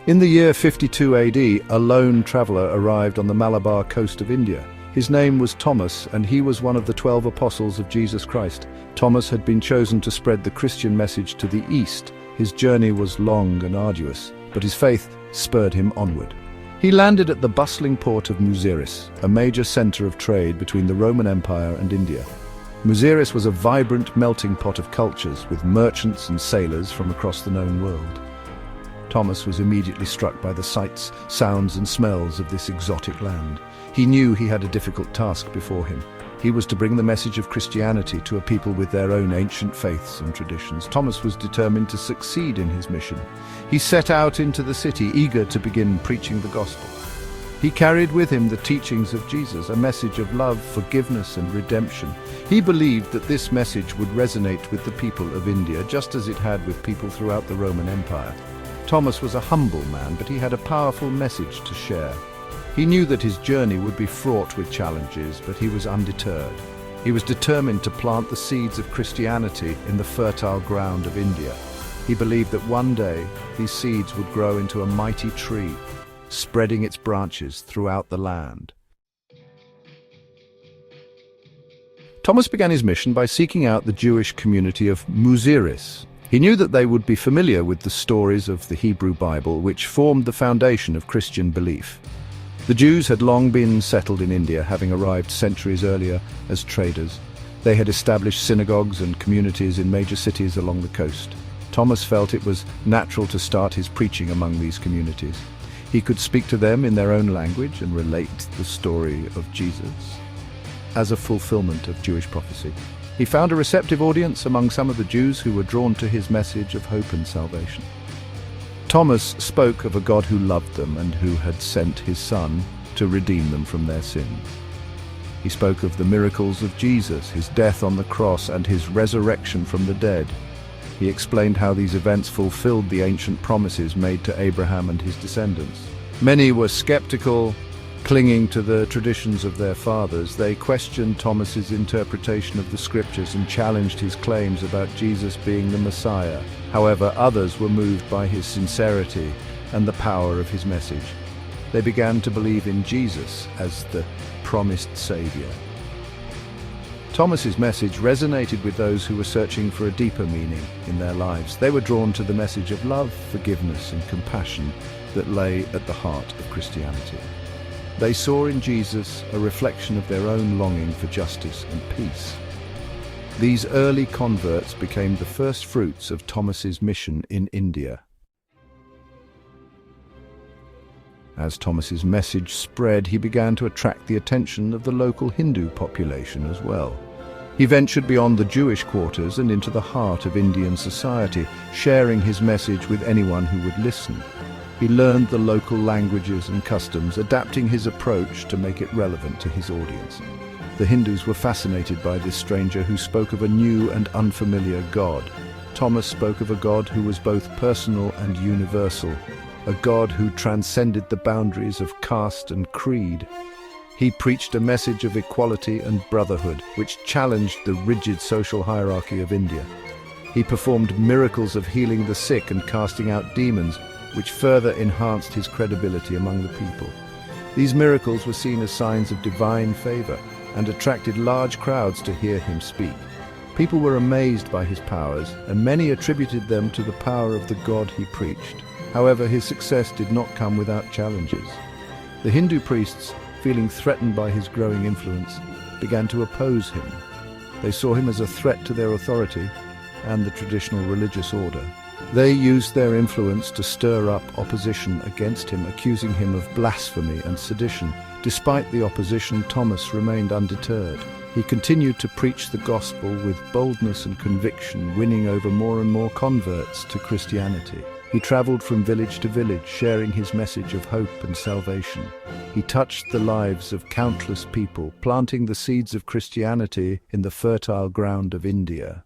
In the year 52 AD, a lone traveller arrived on the Malabar Coast of India. His name was Thomas, and he was one of the 12 apostles of Jesus Christ. Thomas had been chosen to spread the Christian message to the east. His journey was long and arduous, but his faith spurred him onward. He landed at the bustling port of Muziris, a major centre of trade between the Roman Empire and India. Muziris was a vibrant melting pot of cultures, with merchants and sailors from across the known world. Thomas was immediately struck by the sights, sounds and smells of this exotic land. He knew he had a difficult task before him. He was to bring the message of Christianity to a people with their own ancient faiths and traditions. Thomas was determined to succeed in his mission. He set out into the city, eager to begin preaching the gospel. He carried with him the teachings of Jesus, a message of love, forgiveness and redemption. He believed that this message would resonate with the people of India, just as it had with people throughout the Roman Empire. Thomas was a humble man, but he had a powerful message to share. He knew that his journey would be fraught with challenges, but he was undeterred. He was determined to plant the seeds of Christianity in the fertile ground of India. He believed that one day these seeds would grow into a mighty tree, spreading its branches throughout the land. Thomas began his mission by seeking out the Jewish community of Muziris. He knew that they would be familiar with the stories of the Hebrew Bible, which formed the foundation of Christian belief. The Jews had long been settled in India, having arrived centuries earlier as traders. They had established synagogues and communities in major cities along the coast. Thomas felt it was natural to start his preaching among these communities. He could speak to them in their own language and relate the story of Jesus as a fulfillment of Jewish prophecy. He found a receptive audience among some of the Jews who were drawn to his message of hope and salvation. Thomas spoke of a God who loved them and who had sent his Son to redeem them from their sins. He spoke of the miracles of Jesus, his death on the cross and his resurrection from the dead. He explained how these events fulfilled the ancient promises made to Abraham and his descendants. Many were skeptical, clinging to the traditions of their fathers. They questioned Thomas's interpretation of the scriptures and challenged his claims about Jesus being the Messiah. However, others were moved by his sincerity and the power of his message. They began to believe in Jesus as the promised Savior. Thomas's message resonated with those who were searching for a deeper meaning in their lives. They were drawn to the message of love, forgiveness, and compassion that lay at the heart of Christianity. They saw in Jesus a reflection of their own longing for justice and peace. These early converts became the first fruits of Thomas's mission in India. As Thomas's message spread, he began to attract the attention of the local Hindu population as well. He ventured beyond the Jewish quarters and into the heart of Indian society, sharing his message with anyone who would listen. He learned the local languages and customs, adapting his approach to make it relevant to his audience. The Hindus were fascinated by this stranger who spoke of a new and unfamiliar God. Thomas spoke of a God who was both personal and universal, a God who transcended the boundaries of caste and creed. He preached a message of equality and brotherhood, which challenged the rigid social hierarchy of India. He performed miracles of healing the sick and casting out demons, which further enhanced his credibility among the people. These miracles were seen as signs of divine favor and attracted large crowds to hear him speak. People were amazed by his powers, and many attributed them to the power of the God he preached. However, his success did not come without challenges. The Hindu priests, feeling threatened by his growing influence, began to oppose him. They saw him as a threat to their authority and the traditional religious order. They used their influence to stir up opposition against him, accusing him of blasphemy and sedition. Despite the opposition, Thomas remained undeterred. He continued to preach the gospel with boldness and conviction, winning over more and more converts to Christianity. He traveled from village to village, sharing his message of hope and salvation. He touched the lives of countless people, planting the seeds of Christianity in the fertile ground of India.